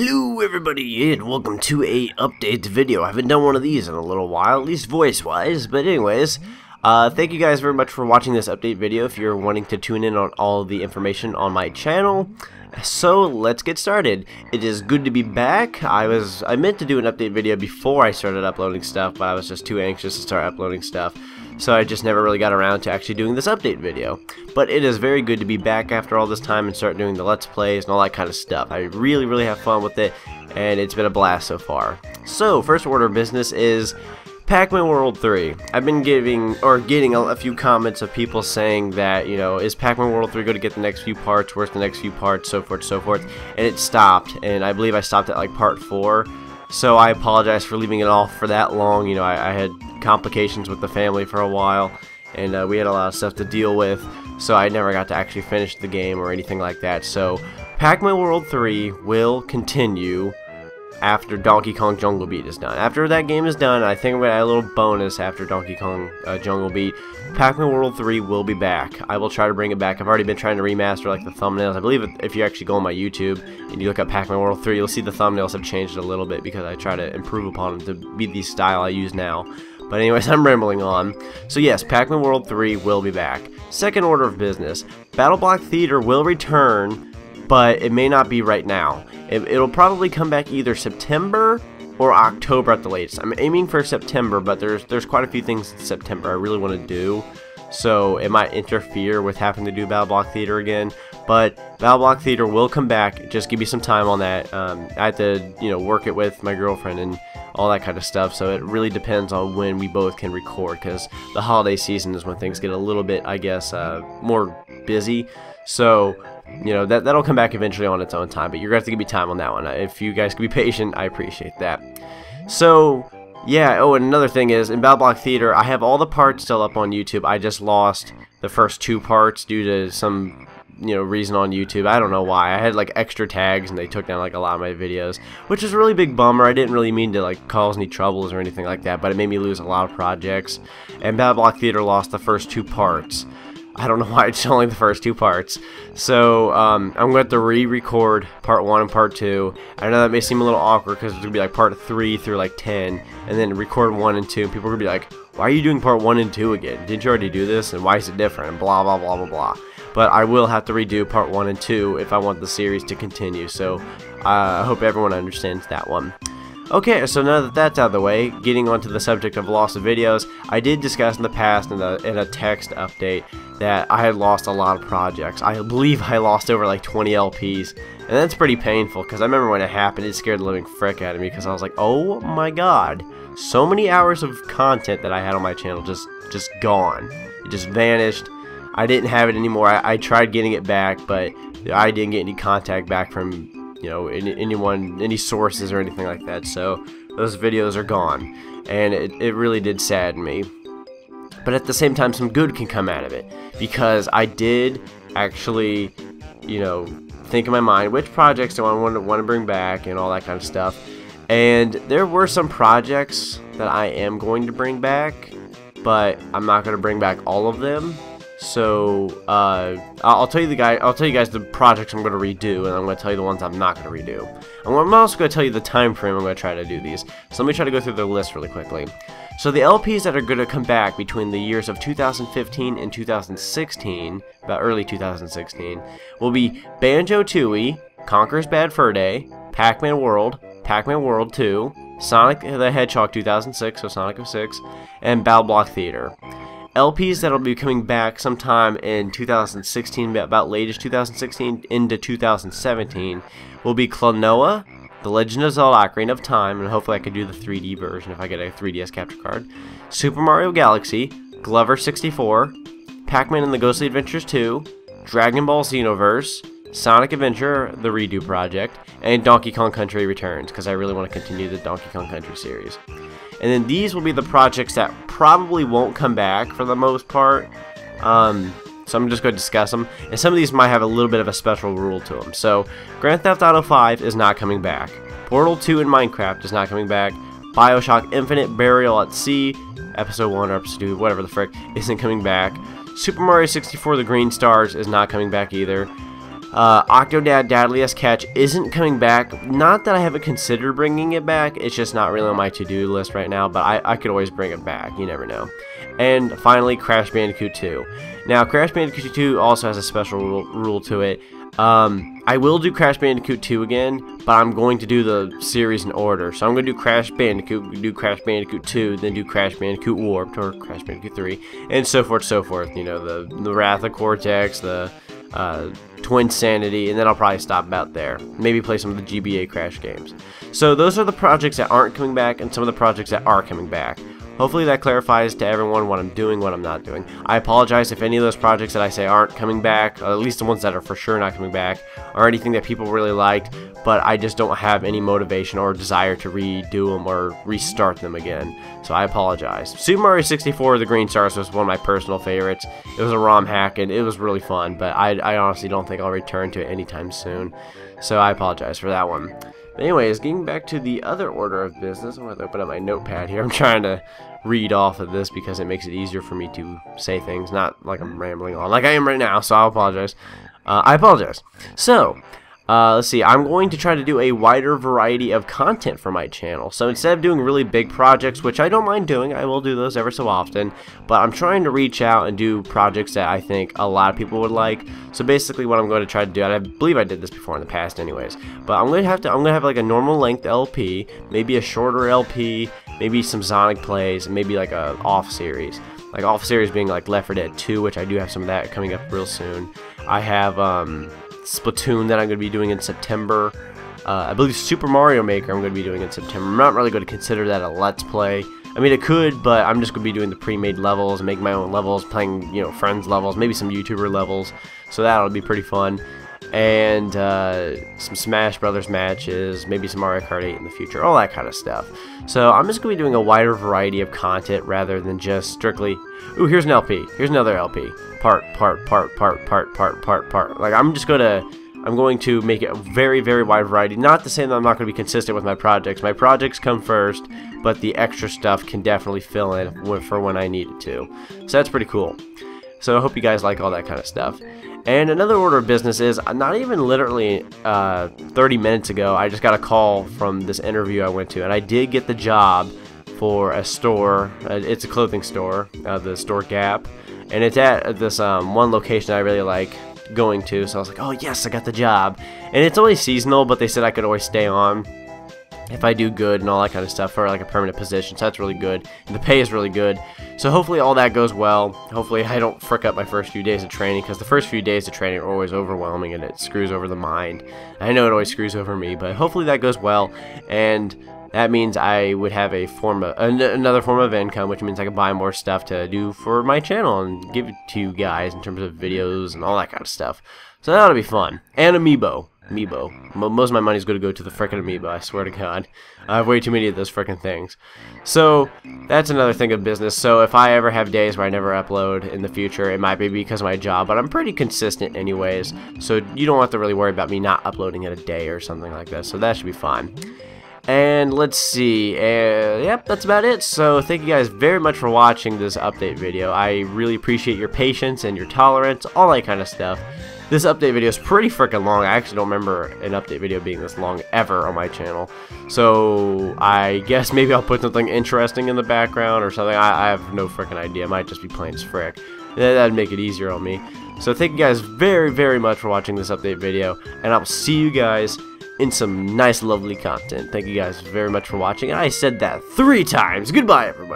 Hello everybody and welcome to a update video. I haven't done one of these in a little while, at least voice wise, but anyways, thank you guys very much for watching this update video if you're wanting to tune in on all the information on my channel. So let's get started. It is good to be back. I meant to do an update video before I started uploading stuff, but I was just too anxious to start uploading stuff. So I just never really got around to actually doing this update video. But it is very good to be back after all this time and start doing the Let's Plays and all that kind of stuff. I really have fun with it, and it's been a blast so far. So, first order of business is Pac-Man World 3. I've been getting a few comments of people saying that, you know, is Pac-Man World 3 going to get the next few parts, where's the next few parts, so forth, and it stopped, and I believe I stopped at like part 4. So I apologize for leaving it off for that long. You know, I had complications with the family for a while, and we had a lot of stuff to deal with, so I never got to actually finish the game or anything like that. So Pac-Man World 3 will continue after Donkey Kong Jungle Beat is done. After that game is done, I think I'm going to add a little bonus after Donkey Kong Jungle Beat. Pac-Man World 3 will be back. I will try to bring it back. I've already been trying to remaster like the thumbnails. I believe if you actually go on my YouTube and you look up Pac-Man World 3, you'll see the thumbnails have changed a little bit because I try to improve upon them to be the style I use now. But anyways, I'm rambling on. So yes, Pac-Man World 3 will be back. Second order of business, Battle Block Theater will return, but it may not be right now. It'll probably come back either September or October at the latest. I'm aiming for September, but there's quite a few things in September I really want to do, so it might interfere with having to do Battle Block Theater again. But Battle Block Theater will come back. Just give me some time on that. I have to, you know, work it with my girlfriend and all that kind of stuff, so it really depends on when we both can record, because the holiday season is when things get a little bit, I guess, more busy. So, you know, that'll come back eventually on its own time, but you're going to have to give me time on that one. If you guys can be patient, I appreciate that. So, yeah, oh, and another thing is, in Battle Block Theater, I have all the parts still up on YouTube. I just lost the first 2 parts due to some, you know, reason on YouTube. I don't know why. I had like extra tags and they took down like a lot of my videos, which is a really big bummer. I didn't really mean to like cause any troubles or anything like that, but it made me lose a lot of projects. And Battle Block Theater lost the first 2 parts. I don't know why it's only the first 2 parts. So I'm going to have to re-record part 1 and part 2. I know that may seem a little awkward because it's going to be like part 3 through like 10, and then record 1 and 2. And people are going to be like, why are you doing part 1 and 2 again? Didn't you already do this? And why is it different? And blah blah blah blah blah. But I will have to redo part 1 and 2 if I want the series to continue. So I hope everyone understands that one. Okay, so now that that's out of the way, getting onto the subject of loss of videos, I did discuss in the past in a text update that I had lost a lot of projects. I believe I lost over like 20 LPs, and that's pretty painful because I remember when it happened, it scared the living frick out of me because I was like, oh my god, so many hours of content that I had on my channel just gone. It just vanished. I didn't have it anymore. I tried getting it back, but I didn't get any contact back from, you know, anyone, any sources or anything like that. So those videos are gone, and it really did sadden me. But at the same time, some good can come out of it, because I did actually, you know, think in my mind which projects do I want to bring back and all that kind of stuff. And there were some projects that I am going to bring back, but I'm not going to bring back all of them. So I'll tell you guys the projects I'm going to redo, and I'm going to tell you the ones I'm not going to redo. I'm also going to tell you the time frame I'm going to try to do these. So let me try to go through the list really quickly. So the LPs that are going to come back between the years of 2015 and 2016, about early 2016, will be Banjo-Tooie, Conker's Bad Fur Day, Pac-Man World 2, Sonic the Hedgehog 2006, so Sonic 06, and Battle Block Theater. LPs that'll be coming back sometime in 2016, about latest 2016 into 2017, will be Klonoa, The Legend of Zelda: Ocarina of Time, and hopefully I can do the 3D version if I get a 3DS capture card, Super Mario Galaxy, Glover 64, Pac-Man and the Ghostly Adventures 2, Dragon Ball Xenoverse, Sonic Adventure, the Redo Project, and Donkey Kong Country Returns, because I really want to continue the Donkey Kong Country series. And then these will be the projects that probably won't come back for the most part. So I'm just going to discuss them. And some of these might have a little bit of a special rule to them. So Grand Theft Auto 5 is not coming back. Portal 2 and Minecraft is not coming back. Bioshock Infinite Burial at Sea, Episode 1 or Episode 2, whatever the frick, isn't coming back. Super Mario 64 The Green Stars is not coming back either. Octodad Dadliest Catch isn't coming back. Not that I haven't considered bringing it back, it's just not really on my to-do list right now, but I could always bring it back, you never know. And finally, Crash Bandicoot 2. Now, Crash Bandicoot 2 also has a special rule to it. I will do Crash Bandicoot 2 again, but I'm going to do the series in order. So I'm going to do Crash Bandicoot, do Crash Bandicoot 2, then do Crash Bandicoot Warped, or Crash Bandicoot 3, and so forth, so forth. You know, the Wrath of Cortex, the Twin Sanity, and then I'll probably stop about there. Maybe play some of the GBA Crash games. So those are the projects that aren't coming back, and some of the projects that are coming back. Hopefully that clarifies to everyone what I'm doing, what I'm not doing. I apologize if any of those projects that I say aren't coming back, or at least the ones that are for sure not coming back, or anything that people really liked, but I just don't have any motivation or desire to redo them or restart them again. So I apologize. Super Mario 64 The Green Stars was one of my personal favorites. It was a ROM hack and it was really fun, but I honestly don't think I'll return to it anytime soon. So I apologize for that one. But anyways, getting back to the other order of business, I'm going to open up my notepad here. I'm trying to read off of this because it makes it easier for me to say things, not like I'm rambling on like I am right now, so I apologize. So, let's see, I'm going to try to do a wider variety of content for my channel. So instead of doing really big projects, which I don't mind doing, I will do those ever so often, but I'm trying to reach out and do projects that I think a lot of people would like. So basically what I'm going to try to do, and I believe I did this before in the past anyways, but I'm going to have like a normal length LP, maybe a shorter LP, maybe some Sonic plays, and maybe like a off series. Like off series being like Left 4 Dead 2, which I do have some of that coming up real soon. I have Splatoon that I'm going to be doing in September. I believe Super Mario Maker I'm going to be doing in September. I'm not really going to consider that a Let's Play. I mean, it could, but I'm just going to be doing the pre-made levels, make my own levels, playing, you know, friends' levels, maybe some YouTuber levels. So that'll be pretty fun. And some Smash Brothers matches, maybe some Mario Kart 8 in the future, all that kind of stuff. So I'm just going to be doing a wider variety of content rather than just strictly, ooh, here's an LP, here's another LP, part. Like I'm going to make it a very, very wide variety. Not to say that I'm not going to be consistent with my projects. My projects come first, but the extra stuff can definitely fill in for when I need it to. So that's pretty cool. So I hope you guys like all that kind of stuff. And another order of business is, not even literally 30 minutes ago, I just got a call from this interview I went to, and I did get the job for a store. It's a clothing store, the store Gap, and it's at this one location I really like going to, so I was like, oh yes, I got the job. And it's only seasonal, but they said I could always stay on if I do good and all that kind of stuff for like a permanent position, so that's really good, and the pay is really good. So hopefully all that goes well. Hopefully I don't frick up my first few days of training, because the first few days of training are always overwhelming and it screws over the mind. I know it always screws over me, but hopefully that goes well, and that means I would have a another form of income, which means I can buy more stuff to do for my channel and give it to you guys in terms of videos and all that kind of stuff. So that'll be fun. And Amiibo. Most of my money is going to go to the frickin' Amiibo, I swear to God. I have way too many of those frickin' things. So, that's another thing of business. So, if I ever have days where I never upload in the future, it might be because of my job, but I'm pretty consistent anyways. So, you don't have to really worry about me not uploading in a day or something like that. So, that should be fine. And let's see, yep, that's about it. So thank you guys very much for watching this update video. I really appreciate your patience and your tolerance, all that kind of stuff. This update video is pretty freaking long. I actually don't remember an update video being this long ever on my channel. So I guess maybe I'll put something interesting in the background or something. I have no freaking idea. I might just be plain as frick. That'd make it easier on me. So thank you guys very, very much for watching this update video, and I'll see you guys in some nice, lovely content. Thank you guys very much for watching, and I said that 3 times. Goodbye, everybody.